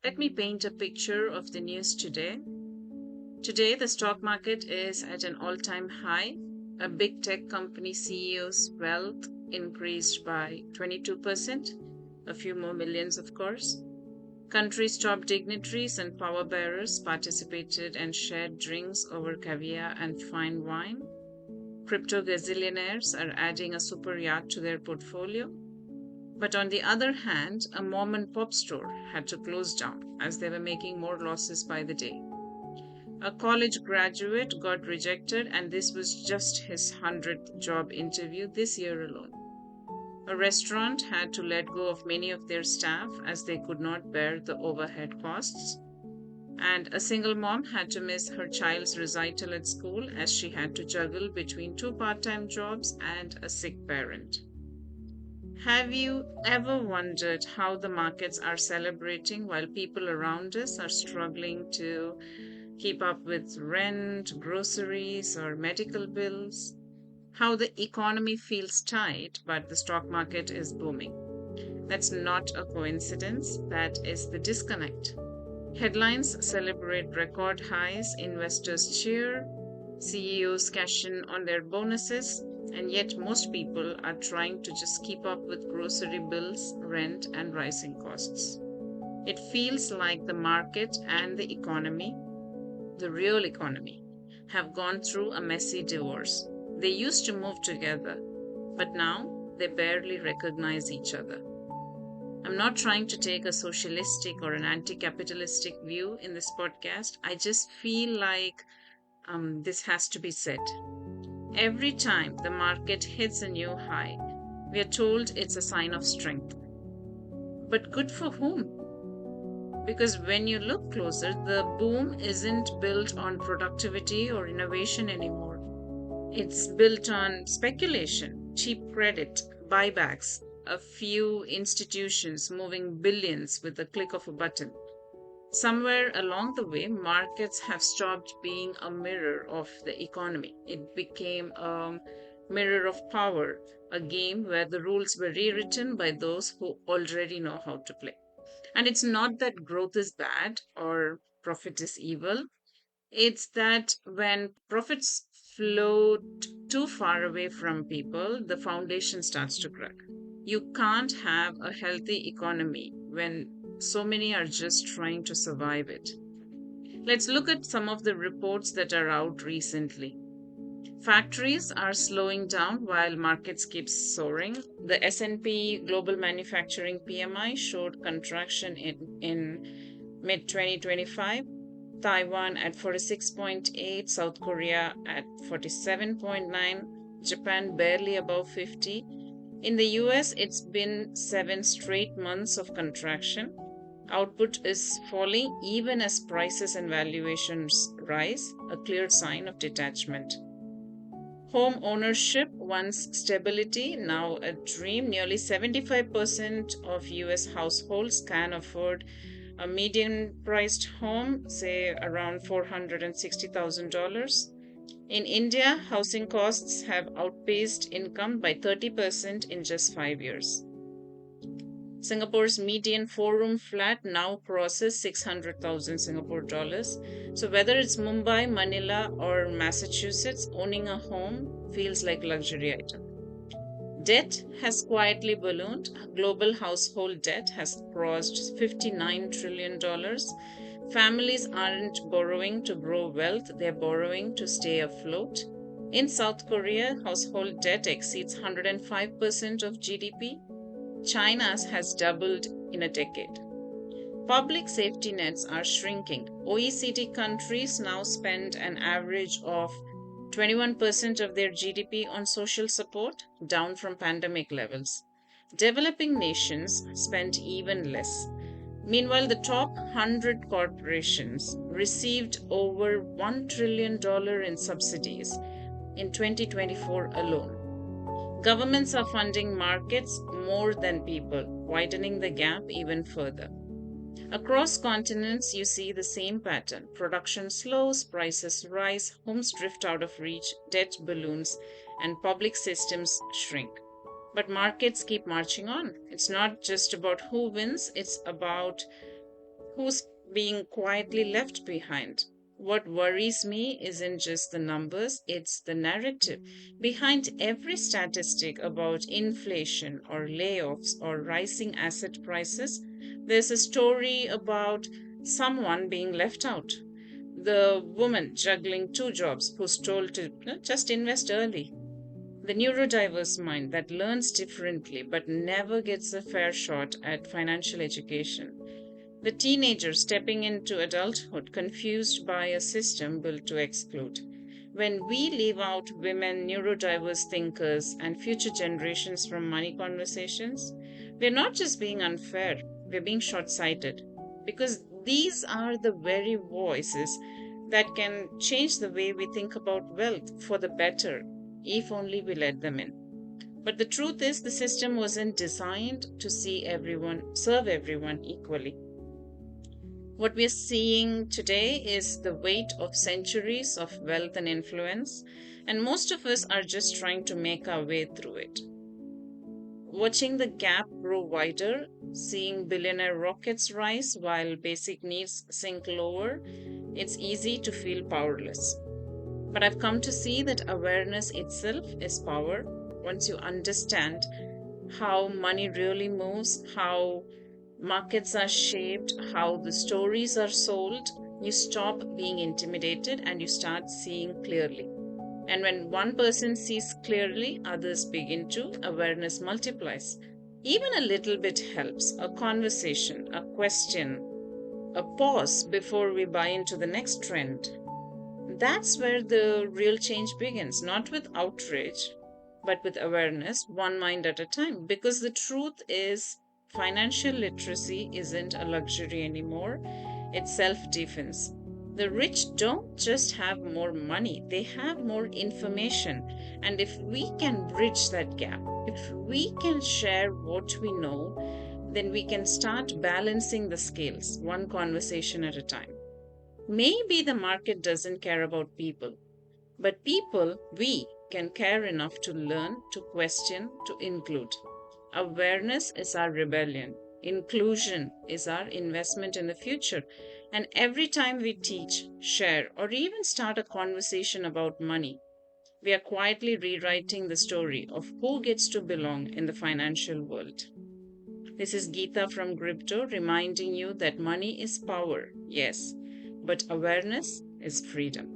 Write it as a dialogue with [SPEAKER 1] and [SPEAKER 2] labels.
[SPEAKER 1] Let me paint a picture of the news today. Today, the stock market is at an all-time high. A big tech company CEO's wealth increased by 22%, a few more millions, of course. Countries' top dignitaries and power bearers participated and shared drinks over caviar and fine wine. Crypto gazillionaires are adding a super yacht to their portfolio. But on the other hand, a mom and pop store had to close down as they were making more losses by the day. A college graduate got rejected, and this was just his 100th job interview this year alone. A restaurant had to let go of many of their staff as they could not bear the overhead costs. And a single mom had to miss her child's recital at school as she had to juggle between two part-time jobs and a sick parent. Have you ever wondered how the markets are celebrating while people around us are struggling to keep up with rent, groceries, or medical bills? How the economy feels tight, but the stock market is booming. That's not a coincidence, that is the disconnect. Headlines celebrate record highs, investors cheer, CEOs cash in on their bonuses, and yet most people are trying to just keep up with grocery bills, rent, and rising costs. It feels like the market and the economy, the real economy, have gone through a messy divorce. They used to move together, but now they barely recognize each other. I'm not trying to take a socialistic or an anti capitalistic view in this podcast. I just feel like this has to be said. Every time the market hits a new high, we are told it's a sign of strength. But good for whom? Because when you look closer, the boom isn't built on productivity or innovation anymore. It's built on speculation, cheap credit, buybacks, a few institutions moving billions with the click of a button. Somewhere along the way, markets have stopped being a mirror of the economy. It became a mirror of power, a game where the rules were rewritten by those who already know how to play. And it's not that growth is bad or profit is evil. It's that when profits float too far away from people, the foundation starts to crack. You can't have a healthy economy when so many are just trying to survive it. Let's look at some of the reports that are out recently. Factories are slowing down while markets keep soaring. The S&P Global Manufacturing PMI showed contraction in mid 2025. Taiwan at 46.8, South Korea at 47.9, Japan barely above 50. In the US, it's been 7 straight months of contraction. Output is falling even as prices and valuations rise, a clear sign of detachment. Home ownership, once stability, now a dream. Nearly 75% of US households can afford a median priced home, say around $460,000. In India, housing costs have outpaced income by 30% in just 5 years. Singapore's median four-room flat now crosses 600,000 Singapore dollars. So whether it's Mumbai, Manila, or Massachusetts, owning a home feels like a luxury item. Debt has quietly ballooned. Global household debt has crossed $59 trillion. Families aren't borrowing to grow wealth, they're borrowing to stay afloat. In South Korea, household debt exceeds 105% of GDP. China's has doubled in a decade. Public safety nets are shrinking. OECD countries now spend an average of 21% of their GDP on social support, down from pandemic levels. Developing nations spend even less. Meanwhile, the top 100 corporations received over $1 trillion in subsidies in 2024 alone. Governments are funding markets more than people, widening the gap even further. Across continents, you see the same pattern. Production slows, prices rise, homes drift out of reach, debt balloons, and public systems shrink. But markets keep marching on. It's not just about who wins, it's about who's being quietly left behind. What worries me isn't just the numbers, it's the narrative. Behind every statistic about inflation or layoffs or rising asset prices, there's a story about someone being left out. The woman juggling two jobs who's told to just invest early. The neurodiverse mind that learns differently but never gets a fair shot at financial education. The teenager stepping into adulthood confused by a system built to exclude. When we leave out women, neurodiverse thinkers, and future generations from money conversations, we're not just being unfair, we're being short sighted. Because these are the very voices that can change the way we think about wealth for the better, if only we let them in. But the truth is, the system wasn't designed to serve everyone equally. What we're seeing today is the weight of centuries of wealth and influence, and most of us are just trying to make our way through it. Watching the gap grow wider, seeing billionaire rockets rise while basic needs sink lower, it's easy to feel powerless. But I've come to see that awareness itself is power. Once you understand how money really moves, how markets are shaped, how the stories are sold, you stop being intimidated and you start seeing clearly. And when one person sees clearly, others begin to, awareness multiplies. Even a little bit helps. A conversation, a question, a pause before we buy into the next trend. That's where the real change begins, not with outrage, but with awareness, one mind at a time. Because the truth is, financial literacy isn't a luxury anymore, it's self defense. The rich don't just have more money, they have more information. And if we can bridge that gap, if we can share what we know, then we can start balancing the scales, one conversation at a time. Maybe the market doesn't care about people, but people, we can care enough to learn, to question, to include. Awareness is our rebellion. Inclusion is our investment in the future. And every time we teach, share, or even start a conversation about money, we are quietly rewriting the story of who gets to belong in the financial world. This is Geeta from Crypto reminding you that money is power, yes, but awareness is freedom.